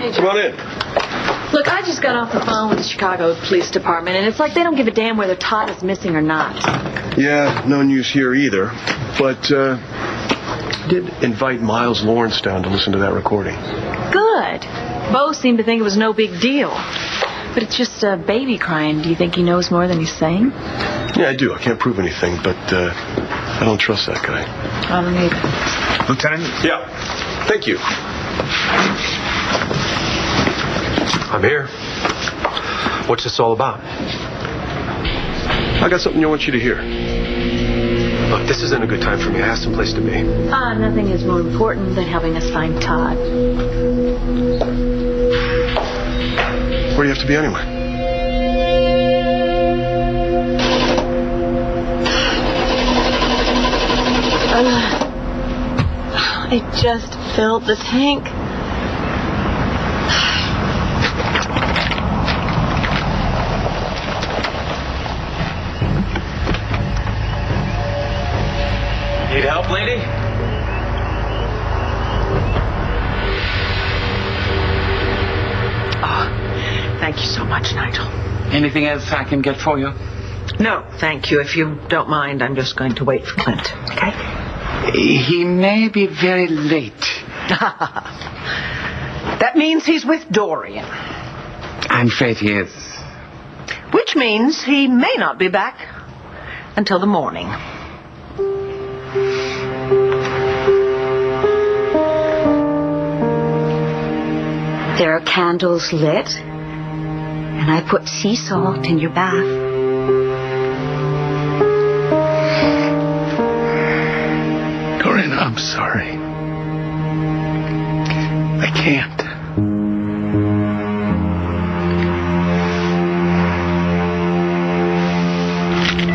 Manager. Come on in. Look, I just got off the phone with the Chicago Police Department, and it's like they don't give a damn whether Todd is missing or not. Yeah, no news here either. But, did invite Miles Lawrence down to listen to that recording. Good. Both seem to think it was no big deal. But it's just a baby crying. Do you think he knows more than he's saying? Yeah, I do. I can't prove anything, but I don't trust that guy. I don't either. Lieutenant? Yeah. Thank you. I'm here. What's this all about? I got something I want you to hear. Look, this isn't a good time for me. I have someplace to be. Nothing is more important than helping us find Todd. Where do you have to be anyway? I just filled the tank. Need help, lady? Thank you so much, Nigel. Anything else I can get for you? No, thank you. If you don't mind, I'm just going to wait for Clint, okay? He may be very late. That means he's with Dorian. I'm afraid he is. Which means he may not be back until the morning. There are candles lit, and I put sea salt in your bath. Dorian, I'm sorry. I can't.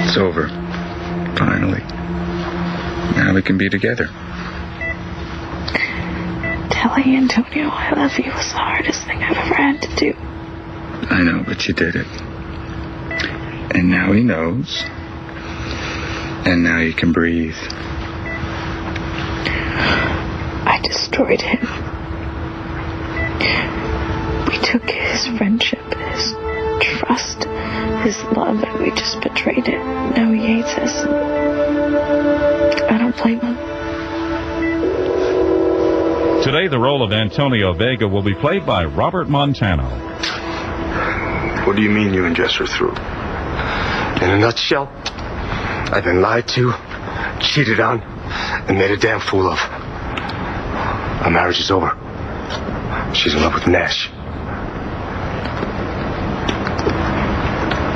It's over. Finally. Now we can be together. Telling Antonio I love you was the hardest thing I've ever had to do. I know, but you did it. And now he knows. And now you can breathe. I destroyed him. We took his friendship, his trust, his love, and we just betrayed it. Now he hates us. I don't blame him. Today, the role of Antonio Vega will be played by Robert Montano. What do you mean you and Jess are through? In a nutshell, I've been lied to, cheated on, and made a damn fool of. Our marriage is over. She's in love with Nash.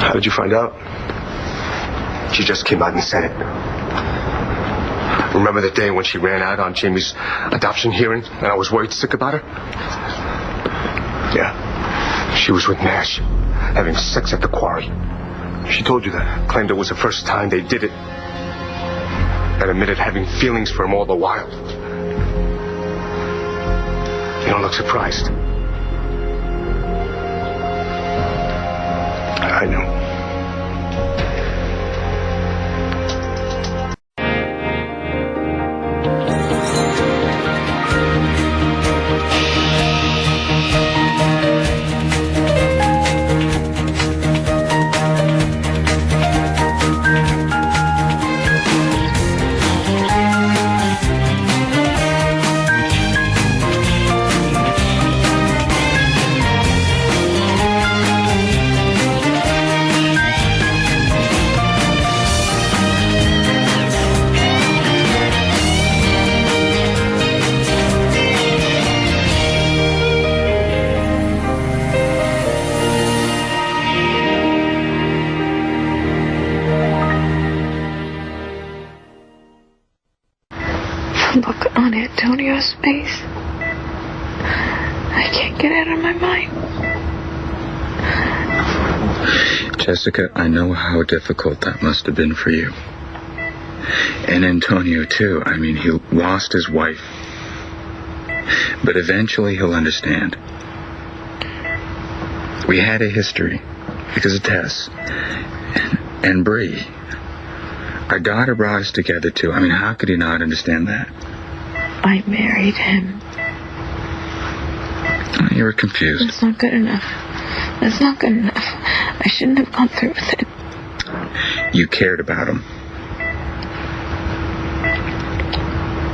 How did you find out? She just came out and said it. Remember the day when she ran out on Jamie's adoption hearing and I was worried sick about her? Yeah. She was with Nash, having sex at the quarry. She told you that. Claimed it was the first time they did it. And admitted having feelings for him all the while. You don't look surprised. I know. Look on Antonio's face. I can't get it out of my mind. Jessica, I know how difficult that must have been for you. And Antonio, too. I mean, he lost his wife. But eventually he'll understand. We had a history because of Tess and Bree. Our daughter brought us together, too. I mean, how could he not understand that? I married him. You were confused. It's not good enough. It's not good enough. I shouldn't have gone through with it. You cared about him.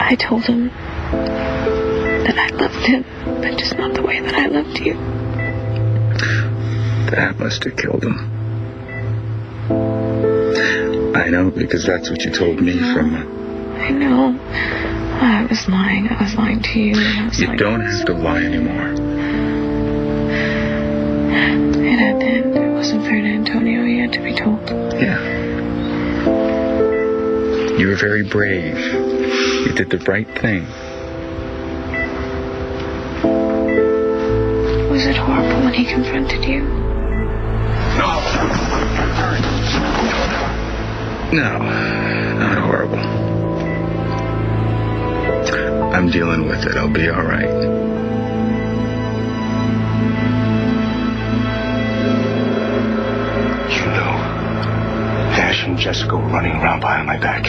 I told him that I loved him, but just not the way that I loved you. That must have killed him. I know, because that's what you told me from... I know. I was lying. I was lying to you. You don't have to lie anymore. It had to end. It wasn't fair to Antonio. He had to be told. Yeah. You were very brave. You did the right thing. Was it horrible when he confronted you? No, not horrible. I'm dealing with it. I'll be all right. You know, Nash and Jessica were running around behind my back.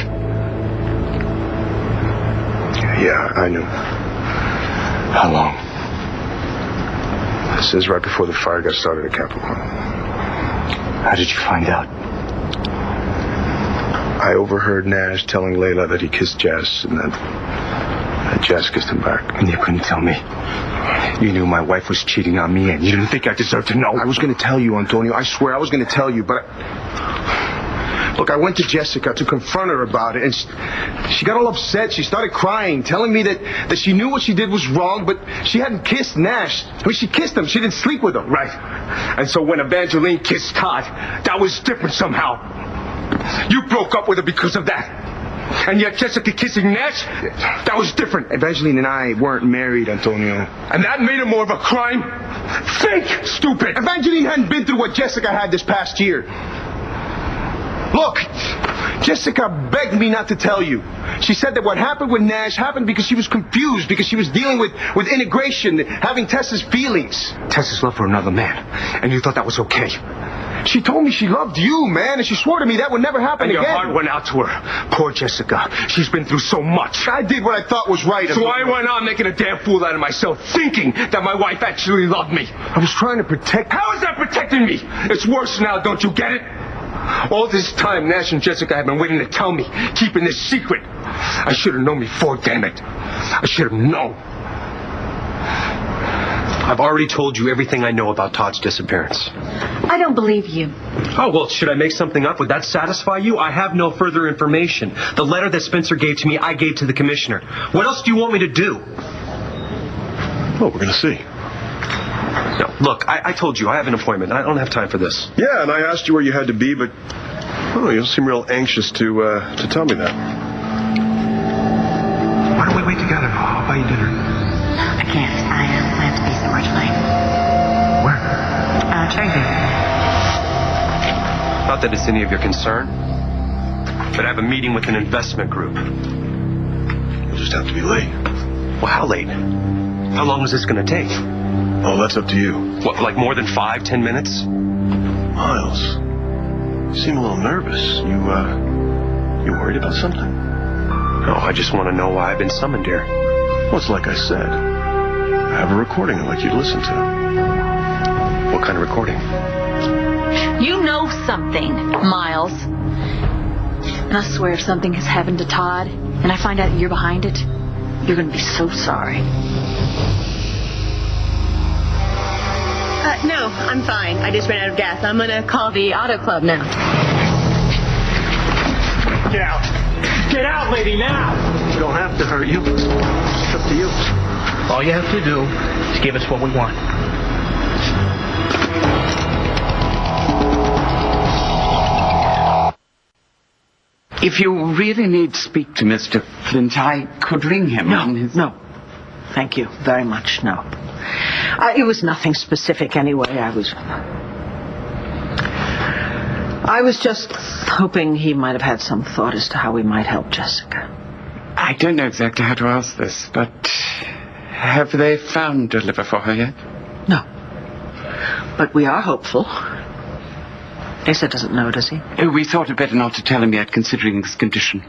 Yeah, I knew. How long? This is right before the fire got started at Capricorn. How did you find out? I overheard Nash telling Layla that he kissed Jess, and that Jess kissed him back. And you couldn't tell me. You knew my wife was cheating on me, and you didn't think I deserved to know. I was going to tell you, Antonio. I swear I was going to tell you, but... Look, I went to Jessica to confront her about it, and she got all upset. She started crying, telling me that she knew what she did was wrong, but she hadn't kissed Nash. I mean, she kissed him. She didn't sleep with him. Right. And so when Evangeline kissed Todd, that was different somehow. You broke up with her because of that. And yet Jessica kissing Nash, that was different. Evangeline and I weren't married, Antonio. And that made it more of a crime? Fake, stupid. Evangeline hadn't been through what Jessica had this past year. Look, Jessica begged me not to tell you. She said that what happened with Nash happened because she was confused, because she was dealing with integration, having Tessa's feelings. Tessa's love for another man, and you thought that was okay. She told me she loved you, man, and she swore to me that would never happen and again. Your heart went out to her. Poor Jessica. She's been through so much. I did what I thought was right. So I went on making a damn fool out of myself, thinking that my wife actually loved me. I was trying to protect... How is that protecting me? It's worse now, don't you get it? All this time, Nash and Jessica have been waiting to tell me, keeping this secret. I should have known before, damn it. I should have known. I've already told you everything I know about Todd's disappearance. I don't believe you. Oh, well, should I make something up? Would that satisfy you? I have no further information. The letter that Spencer gave to me, I gave to the commissioner. What else do you want me to do? Well, we're going to see. No, look, I told you, I have an appointment. I don't have time for this. Yeah, and I asked you where you had to be, but you don't seem real anxious to tell me that. Why don't we wait together? I'll buy you dinner. I can't. I have to be somewhere tonight. Where? Tracy. Not that it's any of your concern, but I have a meeting with an investment group. You'll just have to be late. Well, how late? How long is this going to take? Oh, that's up to you. What, like more than 5-10 minutes? Miles, you seem a little nervous. You worried about something? No, I just want to know why I've been summoned here. Well, it's like I said. I have a recording I'd like you to listen to. What kind of recording? You know something, Miles. And I swear if something has happened to Todd, and I find out you're behind it, you're going to be so sorry. No, I'm fine. I just ran out of gas. I'm going to call the auto club now. Get out. Get out, lady, now! We don't have to hurt you. It's up to you. All you have to do is give us what we want. If you really need to speak to Mr. Flint, I could ring him. No. Thank you very much. No. It was nothing specific anyway. I was just hoping he might have had some thought as to how we might help Jessica. I don't know exactly how to ask this, but have they found a liver for her yet? No. But we are hopeful. Asa doesn't know, does he? We thought it better not to tell him yet, considering his condition.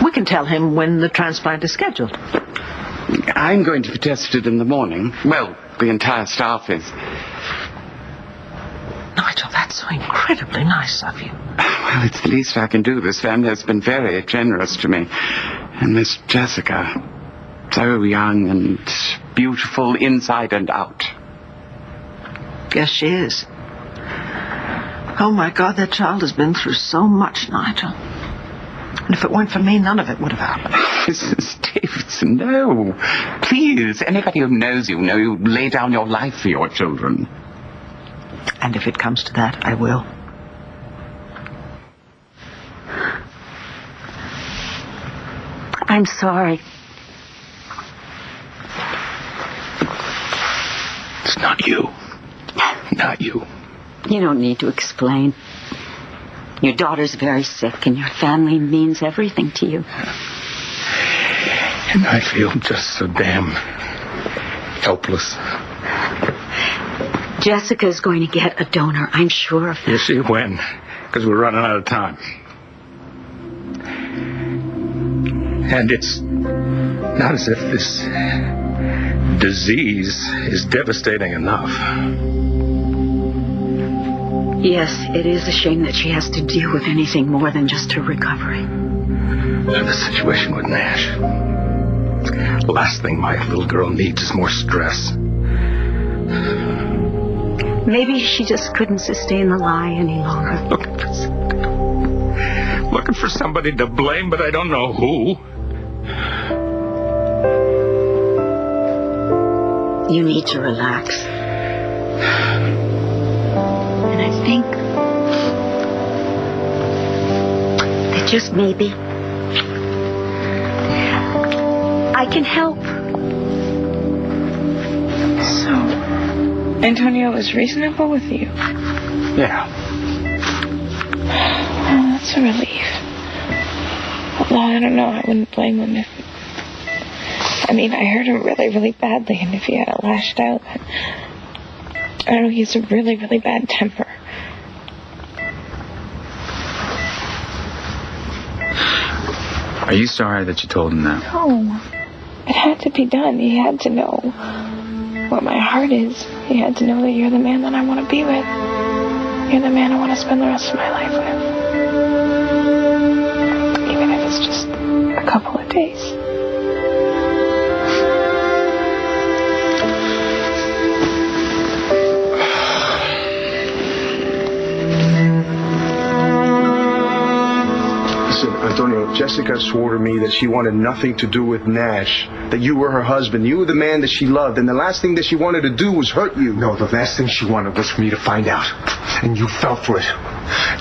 We can tell him when the transplant is scheduled. I'm going to be tested in the morning. Well, the entire staff is. Nigel, that's so incredibly nice of you. Well, it's the least I can do. This family has been very generous to me. And Miss Jessica, so young and beautiful inside and out. Yes, she is. Oh, my God, that child has been through so much, Nigel. And if it weren't for me, none of it would have happened. Mrs. Davidson, no. Please, anybody who knows you know you lay down your life for your children. And if it comes to that, I will. I'm sorry. It's not you. Not you. You don't need to explain. Your daughter's very sick, and your family means everything to you. And I feel just so damn helpless. Jessica's going to get a donor, I'm sure of that. You see, when? Because we're running out of time. And it's not as if this disease is devastating enough. Yes, it is a shame that she has to deal with anything more than just her recovery. And the situation with Nash. The last thing my little girl needs is more stress. Maybe she just couldn't sustain the lie any longer. Looking for somebody to blame, but I don't know who. You need to relax. And I think that just maybe I can help. So, Antonio was reasonable with you? Yeah. Oh, that's a relief. Although, I don't know, I wouldn't blame him if... I mean, I hurt him really, really badly, and if he had lashed out... I don't know, he has a really, really bad temper. Are you sorry that you told him that? No. It had to be done. He had to know what my heart is. He had to know that you're the man that I want to be with. You're the man I want to spend the rest of my life with. Even if it's just a couple of days. Antonio, Jessica swore to me that she wanted nothing to do with Nash, that you were her husband, you were the man that she loved, and the last thing that she wanted to do was hurt you. No, the last thing she wanted was for me to find out. And you fell for it.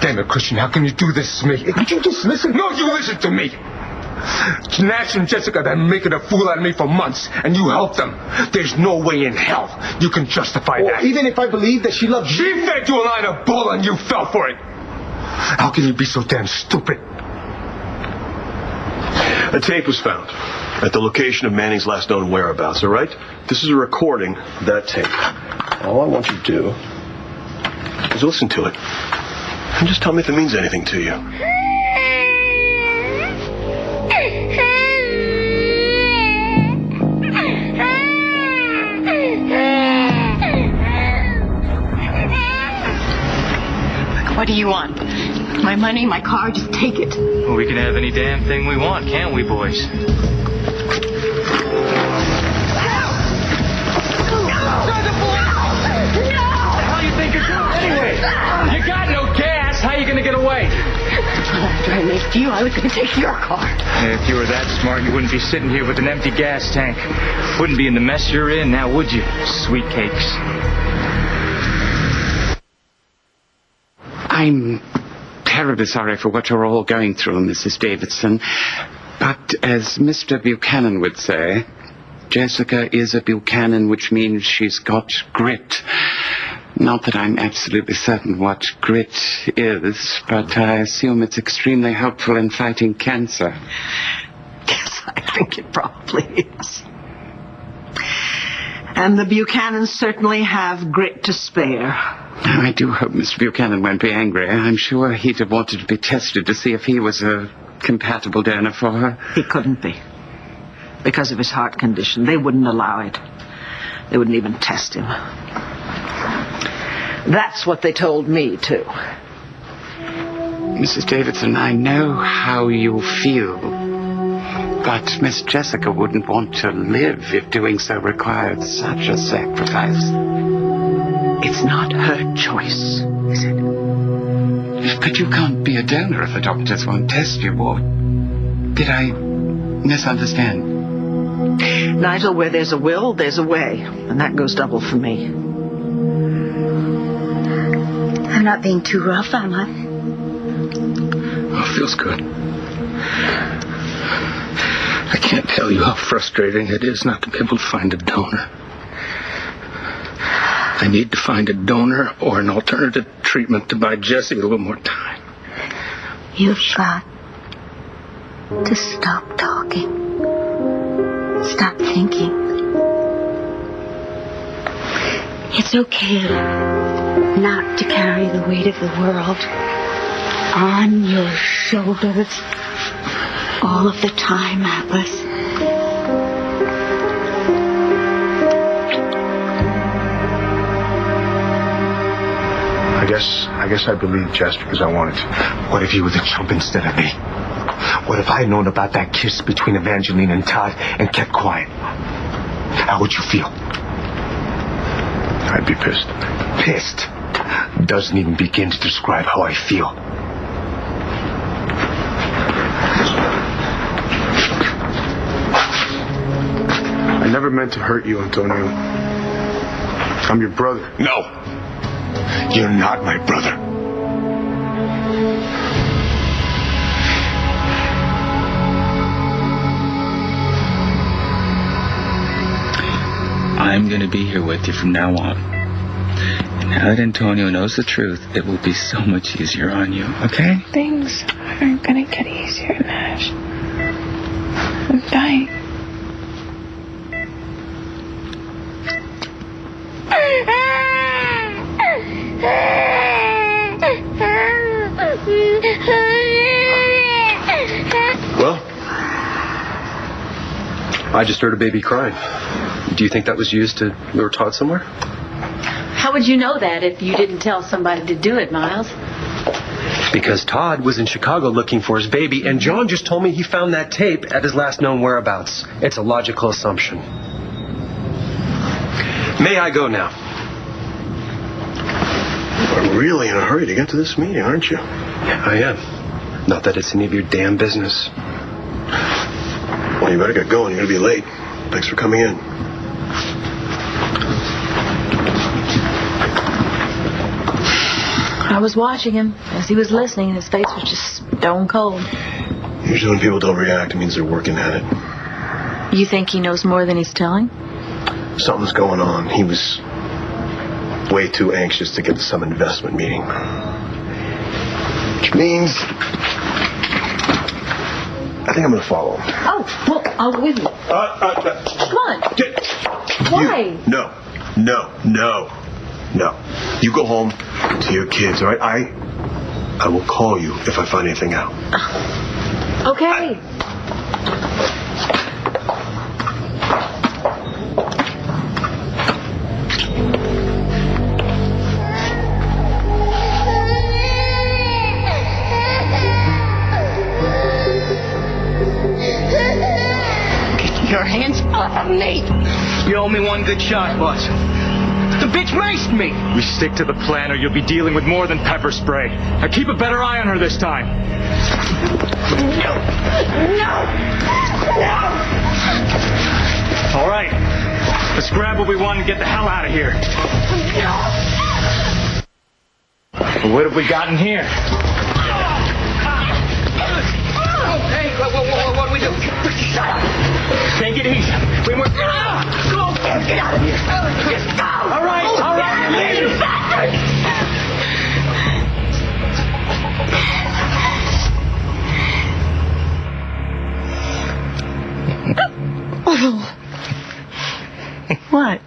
Damn it, Christian, how can you do this to me? Could you just listen? No, you listen to me. Nash and Jessica have been making a fool out of me for months, and you helped them. There's no way in hell you can justify that. Even if I believe that she loved you... She fed you a line of bull and you fell for it. How can you be so damn stupid? A tape was found at the location of Manning's last known whereabouts, all right? This is a recording of that tape. All I want you to do is listen to it and just tell me if it means anything to you. What do you want? My money, my car, just take it. Well, we can have any damn thing we want, can't we, boys? How you think you're doing anyway? You got no gas. How you gonna get away? After I left you, I was going to take your car. If you were that smart, you wouldn't be sitting here with an empty gas tank. Wouldn't be in the mess you're in now, would you? Sweet cakes. I'm terribly sorry for what you're all going through, Mrs. Davidson. But as Mr. Buchanan would say, Jessica is a Buchanan, which means she's got grit. Not that I'm absolutely certain what grit is, but I assume it's extremely helpful in fighting cancer. Yes, I think it probably is. And the Buchanans certainly have grit to spare. I do hope Mr. Buchanan won't be angry. I'm sure he'd have wanted to be tested to see if he was a compatible donor for her. He couldn't be. because of his heart condition. They wouldn't allow it. They wouldn't even test him. That's what they told me, too. Mrs. Davidson, I know how you feel. But Miss Jessica wouldn't want to live if doing so required such a sacrifice. It's not her choice, is it? But you can't be a donor if the doctors won't test you, or did I misunderstand? Nigel, where there's a will, there's a way. And that goes double for me. I'm not being too rough, am I? Oh, it feels good. I can't tell you how frustrating it is not to be able to find a donor. I need to find a donor or an alternative treatment to buy Jessie a little more time. You've got to stop talking. Stop thinking. It's okay not to carry the weight of the world on your shoulders all of the time, Atlas. I guess I believed Jess because I wanted to. What if you were the chump instead of me? What if I had known about that kiss between Evangeline and Todd and kept quiet? How would you feel? I'd be pissed. Pissed doesn't even begin to describe how I feel. I never meant to hurt you, Antonio. I'm your brother. No. You're not my brother. I'm going to be here with you from now on. And now that Antonio knows the truth, it will be so much easier on you, okay? Things aren't gonna get easier, Nash. I'm dying. Well, I just heard a baby crying. Do you think that was used to lure Todd somewhere? How would you know that if you didn't tell somebody to do it, Miles? Because Todd was in Chicago looking for his baby, and John just told me he found that tape at his last known whereabouts. It's a logical assumption. May I go now? You're really in a hurry to get to this meeting, aren't you? Yeah, I am. Not that it's any of your damn business. Well, you better get going. You're going to be late. Thanks for coming in. I was watching him as he was listening, and his face was just stone cold. Usually when people don't react, it means they're working at it. You think he knows more than he's telling? Something's going on. He was way too anxious to get to some investment meeting. Which means I think I'm going to follow him. Oh, well, I'll go with you. Come on. Why? No. You go home to your kids, all right? I will call you if I find anything out. Okay. Get your hands off of me! You owe me one good shot, boss. The bitch maced me! We stick to the plan or you'll be dealing with more than pepper spray. Now keep a better eye on her this time. No! All right. Let's grab what we want and get the hell out of here. No! What have we got in here? Hey, what do we do? Shut up! Take it easy. We were... Go! Get out of here! Just go! All right, leave! What?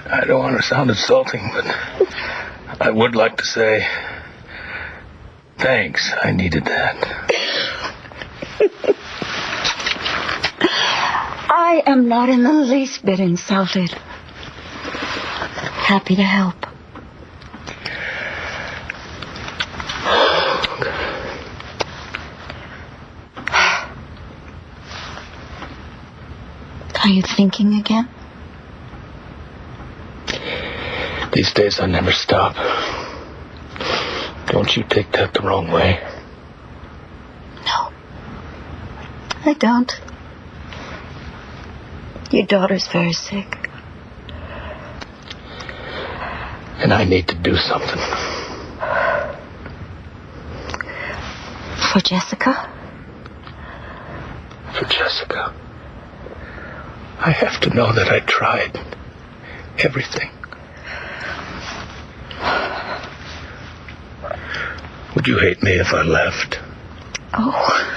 I don't want to sound insulting, but I would like to say thanks. I needed that. I am not in the least bit insulted. Happy to help. Are you thinking again? These days I never stop. Don't you take that the wrong way. No. I don't. Your daughter's very sick. And I need to do something. For Jessica? For Jessica. I have to know that I tried everything. Would you hate me if I left? Oh.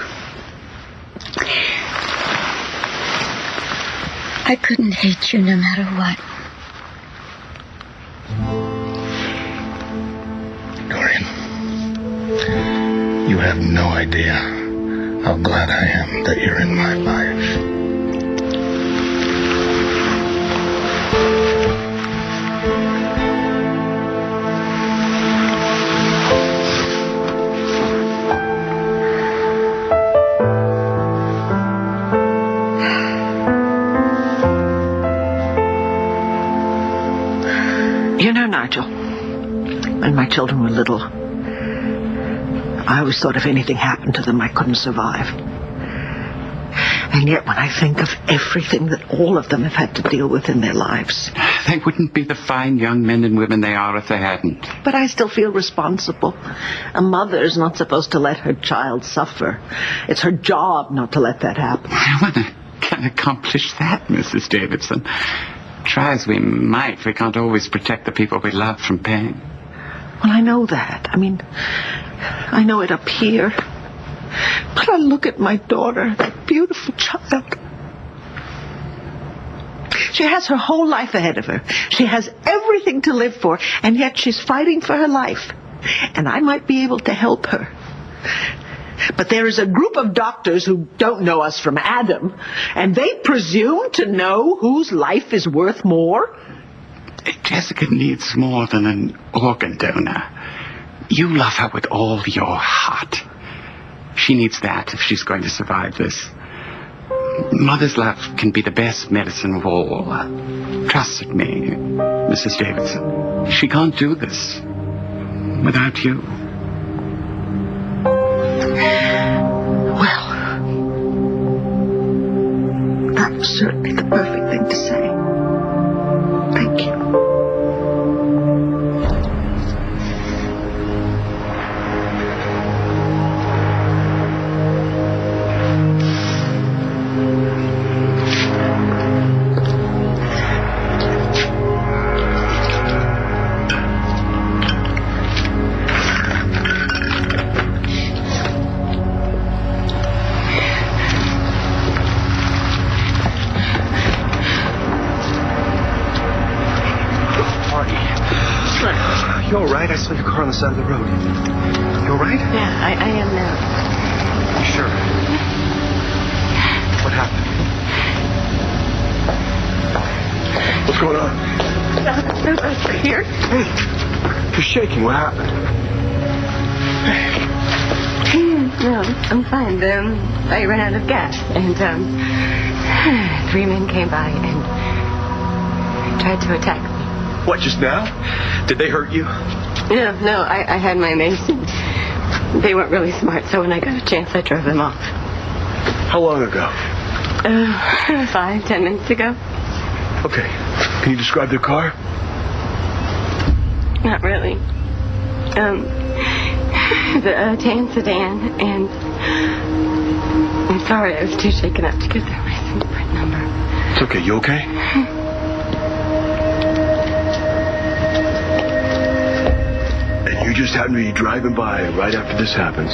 I couldn't hate you no matter what. Dorian, you have no idea how glad I am that you're in my life. You know, Nigel, when my children were little, I always thought if anything happened to them, I couldn't survive. And yet when I think of everything that all of them have had to deal with in their lives... They wouldn't be the fine young men and women they are if they hadn't. But I still feel responsible. A mother's not supposed to let her child suffer. It's her job not to let that happen. Well, can accomplish that, Mrs. Davidson. Try as we might, we can't always protect the people we love from pain. Well, I know that. I mean, I know it up here. But I look at my daughter, that beautiful child. She has her whole life ahead of her. She has everything to live for, and yet she's fighting for her life. And I might be able to help her. But there is a group of doctors who don't know us from Adam, and they presume to know whose life is worth more. Jessica needs more than an organ donor. You love her with all your heart. She needs that if she's going to survive this. Mother's love can be the best medicine of all. Trust me, Mrs. Davidson. She can't do this without you. Well, that was certainly the perfect thing to say. Thank you. You all right? I saw your car on the side of the road. You all right? Yeah, I am now. You sure? What happened? What's going on? Right here. Hey, you're shaking. What happened? No, I'm fine. I ran out of gas, and 3 men came by and tried to attack me. What, just now? Did they hurt you? No, I had my mace. They weren't really smart, so when I got a chance, I drove them off. How long ago? 5-10 minutes ago. Okay. Can you describe their car? Not really. The tan sedan, and I'm sorry, I was too shaken up to get their license plate number. It's okay. You okay? You just happened to be driving by right after this happens.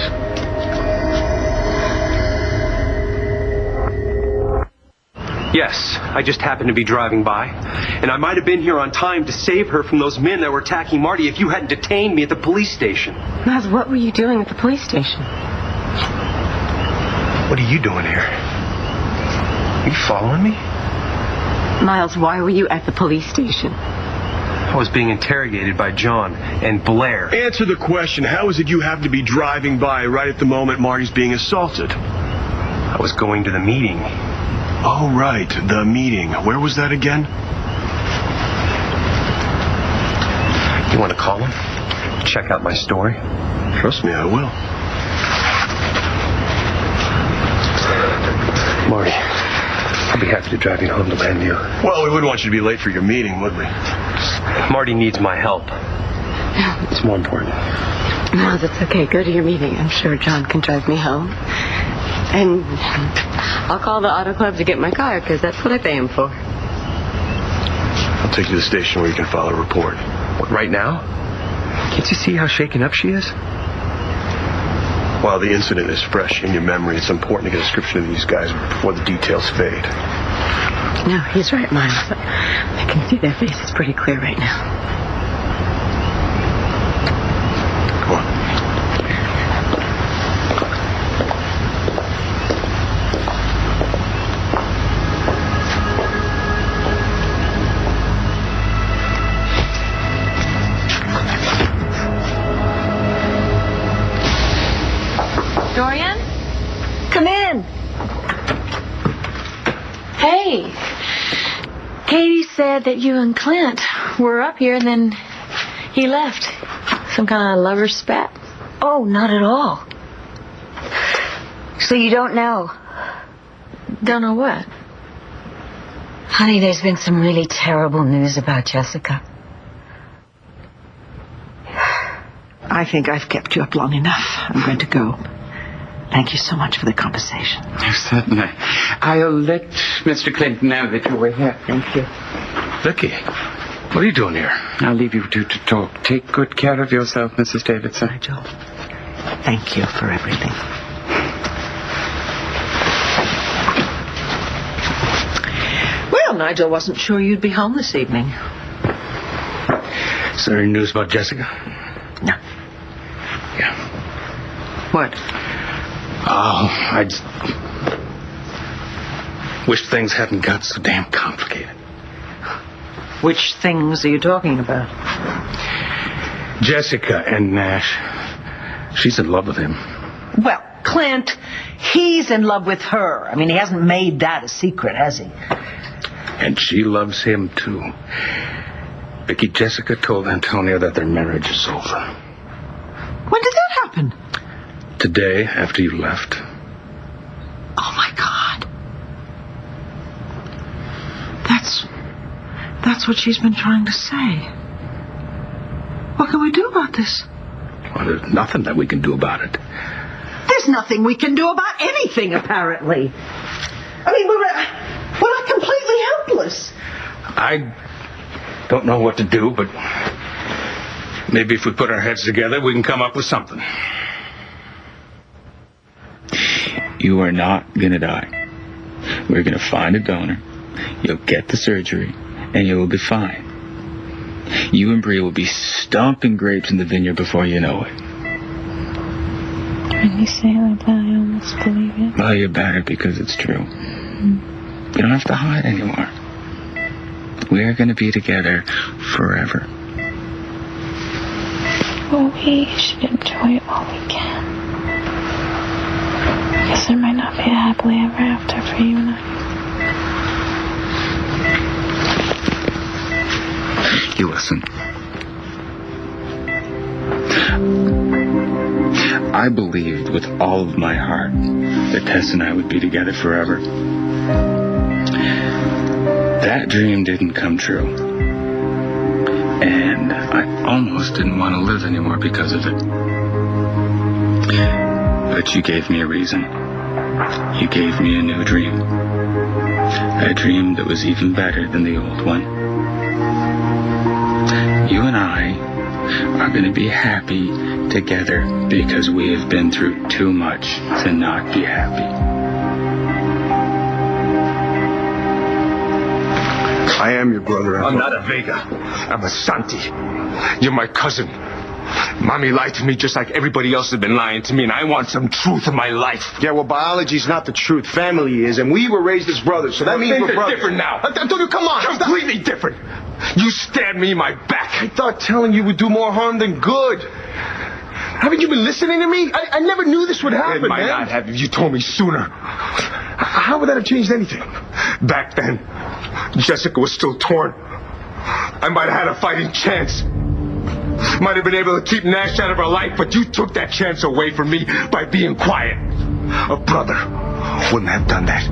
Yes, I just happened to be driving by. And I might have been here on time to save her from those men that were attacking Marty if you hadn't detained me at the police station. Miles, what were you doing at the police station? What are you doing here? Are you following me? Miles, why were you at the police station? I was being interrogated by John and Blair. Answer the question. How is it you happen to be driving by right at the moment Marty's being assaulted? I was going to the meeting. Oh, right. The meeting. Where was that again? You want to call him? Check out my story? Trust me, I will. Marty, I'll be happy to drive you home to Landview. Well, we wouldn't want you to be late for your meeting, would we? Marty needs my help. It's more important. Miles, it's okay. Go to your meeting. I'm sure John can drive me home. And I'll call the auto club to get my car, because that's what I pay him for. I'll take you to the station where you can file a report. What, right now? Can't you see how shaken up she is? While the incident is fresh in your memory, it's important to get a description of these guys before the details fade. No, he's right, Miles. I can see their faces pretty clear right now. Come on. Dorian? Come in. Hey. Katie said that you and Clint were up here and then he left. Some kind of lover spat? Oh, not at all. So you don't know? Don't know what? Honey, there's been some really terrible news about Jessica. I think I've kept you up long enough. I'm going to go. Thank you so much for the conversation. Certainly. I'll let Mr. Clinton know that you were here. Thank you. Vicky, what are you doing here? I'll leave you two to talk. Take good care of yourself, Mrs. Davidson. Nigel, thank you for everything. Well, Nigel wasn't sure you'd be home this evening. Is there any news about Jessica? No. Yeah. What? Oh, I just wish things hadn't got so damn complicated. Which things are you talking about? Jessica and Nash. She's in love with him. Well, Clint, he's in love with her. I mean, he hasn't made that a secret, has he? And she loves him, too. Vicky, Jessica told Antonio that their marriage is over. When did that happen? Today, after you left. Oh, my God. That's what she's been trying to say. What can we do about this? Well, there's nothing that we can do about it. There's nothing we can do about anything, apparently. I mean, we're not completely helpless. I don't know what to do, but maybe if we put our heads together, we can come up with something. You are not going to die. We're going to find a donor. You'll get the surgery, and you will be fine. You and Bree will be stomping grapes in the vineyard before you know it. When you say it like that, I almost believe it. Well, you better, because it's true. You don't have to hide anymore. We're going to be together forever. Well, we should enjoy it while we can. Because there might not be a happily ever after for you and I. You listen. I believed with all of my heart that Tess and I would be together forever. That dream didn't come true. And I almost didn't want to live anymore because of it. But you gave me a reason. You gave me a new dream. A dream that was even better than the old one. You and I are going to be happy together because we have been through too much to not be happy. I am your brother. I'm not a Vega. I'm a Santi. You're my cousin. Mommy lied to me just like everybody else has been lying to me, and I want some truth in my life. Yeah, well, biology's not the truth. Family is, and we were raised as brothers, so that means we're brothers. Different now. Antonio, come on. Completely different. You stabbed me in my back. I thought telling you would do more harm than good. Haven't you been listening to me? I never knew this would happen, It might not have if you told me sooner. How would that have changed anything? Back then, Jessica was still torn. I might have had a fighting chance. Might have been able to keep Nash out of her life, but you took that chance away from me by being quiet. A brother wouldn't have done that.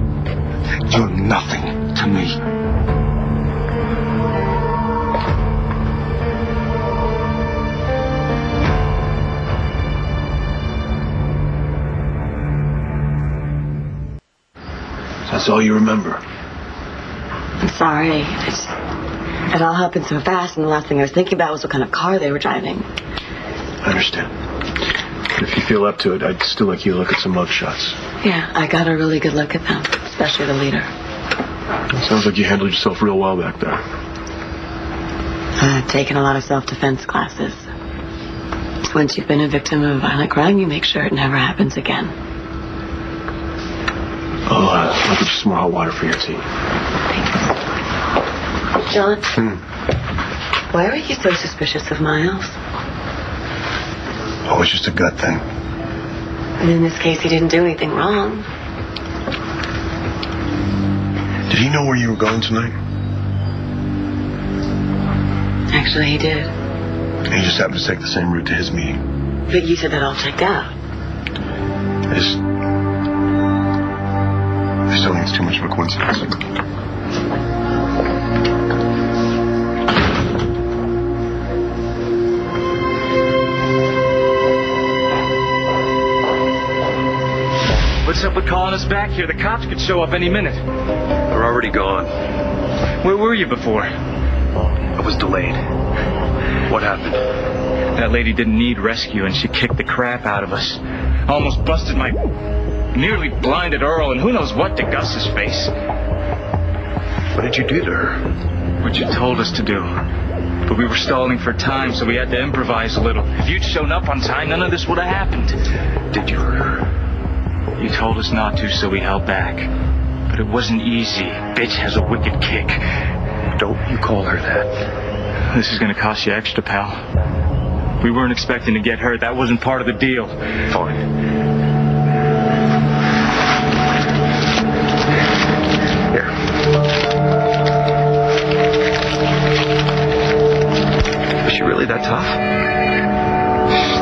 You're nothing to me. That's all you remember. I'm sorry. It all happened so fast, and the last thing I was thinking about was what kind of car they were driving. I understand. If you feel up to it, I'd still like you to look at some mugshots. Yeah, I got a really good look at them, especially the leader. It sounds like you handled yourself real well back there. I've taken a lot of self-defense classes. Once you've been a victim of a violent crime, you make sure it never happens again. I'll get you some more hot water for your tea. John? Why were you so suspicious of Miles? Oh, it's just a gut thing. And in this case, he didn't do anything wrong. Did he know where you were going tonight? Actually, he did. And he just happened to take the same route to his meeting. But you said that all checked out. I still think it's too much of a coincidence. What's up with calling us back here? The cops could show up any minute. They're already gone. Where were you before? I was delayed. What happened? That lady didn't need rescue, and she kicked the crap out of us. Almost busted my... Nearly blinded Earl, and who knows what to Gus's face. What did you do to her? What you told us to do. But we were stalling for time, so we had to improvise a little. If you'd shown up on time, none of this would have happened. Did you hurt her? You told us not to, so we held back. But it wasn't easy. Bitch has a wicked kick. Don't you call her that. This is gonna cost you extra, pal. We weren't expecting to get hurt. That wasn't part of the deal. Fine. Here. Was she really that tough?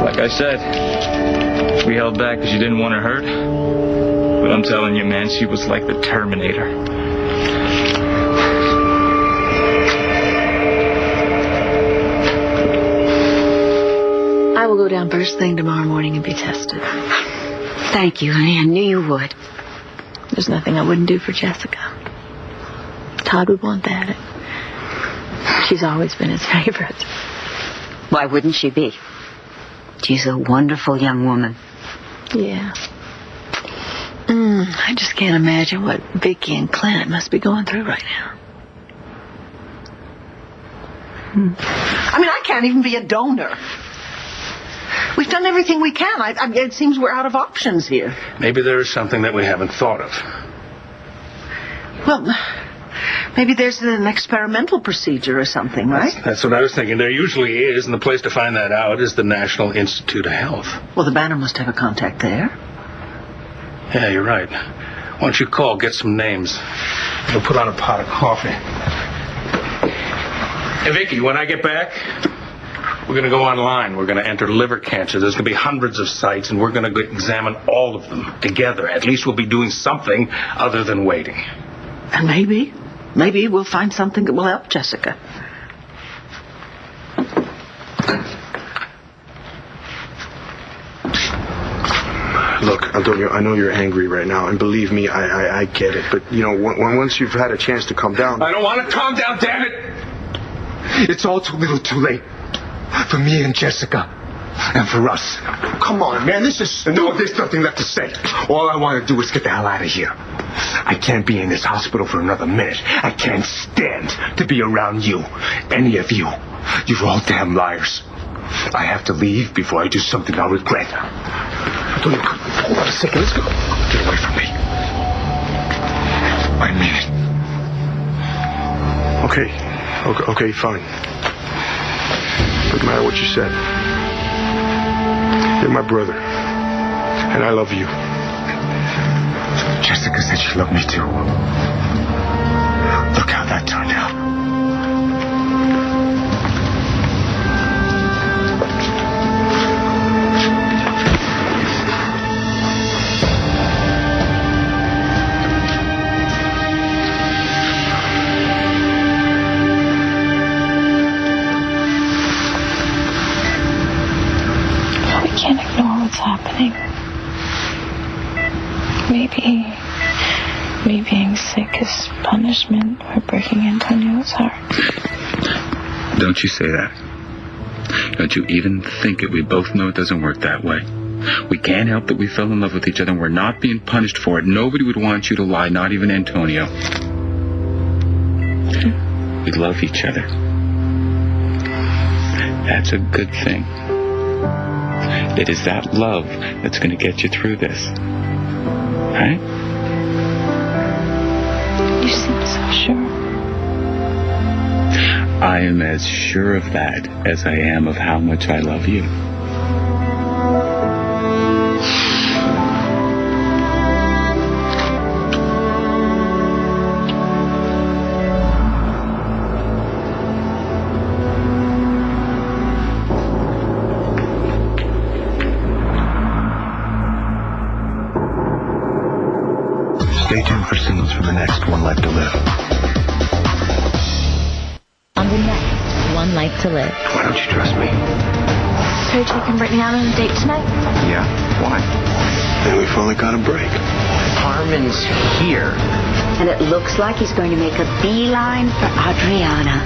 Like I said, we held back because you didn't want her hurt. But I'm telling you, man, she was like the Terminator. I will go down first thing tomorrow morning and be tested. Thank you, honey. I knew you would. There's nothing I wouldn't do for Jessica. Todd would want that. She's always been his favorite. Why wouldn't she be? She's a wonderful young woman. Yeah. I just can't imagine what Vicky and Clint must be going through right now. I mean, I can't even be a donor. We've done everything we can. It seems we're out of options here. Maybe there is something that we haven't thought of. Well, maybe there's an experimental procedure or something, right? That's what I was thinking. There usually is, and the place to find that out is the National Institute of Health. Well, the Banner must have a contact there. Yeah, you're right. Why don't you call, get some names. We'll put on a pot of coffee. Hey, Vicky, when I get back, we're going to go online. We're going to enter liver cancer. There's going to be hundreds of sites, and we're going to examine all of them together. At least we'll be doing something other than waiting. And maybe we'll find something that will help Jessica. Look, Antonio, I know you're angry right now, and believe me, I get it. But, you know, once you've had a chance to calm down... I don't want to calm down, damn it! It's all too little too late. For me and Jessica. And for us. Come on, man, this is... No, there's nothing left to say. All I want to do is get the hell out of here. I can't be in this hospital for another minute. I can't stand to be around you. Any of you. You're all damn liars. I have to leave before I do something I'll regret. Antonio, hold on a second. Let's go. Get away from me. I mean it. Okay, fine. Doesn't matter what you said. You're my brother. And I love you. Jessica said she loved me too. Look how that turned out. We can't ignore what's happening. Maybe being sick is punishment for breaking Antonio's heart. Don't you say that. Don't you even think it. We both know it doesn't work that way. We can't help that we fell in love with each other and we're not being punished for it. Nobody would want you to lie, not even Antonio. We love each other. That's a good thing. It is that love that's going to get you through this. Right? You seem so sure. I am as sure of that as I am of how much I love you. Stay tuned for signals for the next One Life to Live. On the next One Life to Live. Why don't you trust me? So you're taking Brittany out on a date tonight? Yeah. Why? And we finally got a break. Harmon's here. And it looks like he's going to make a beeline for Adriana.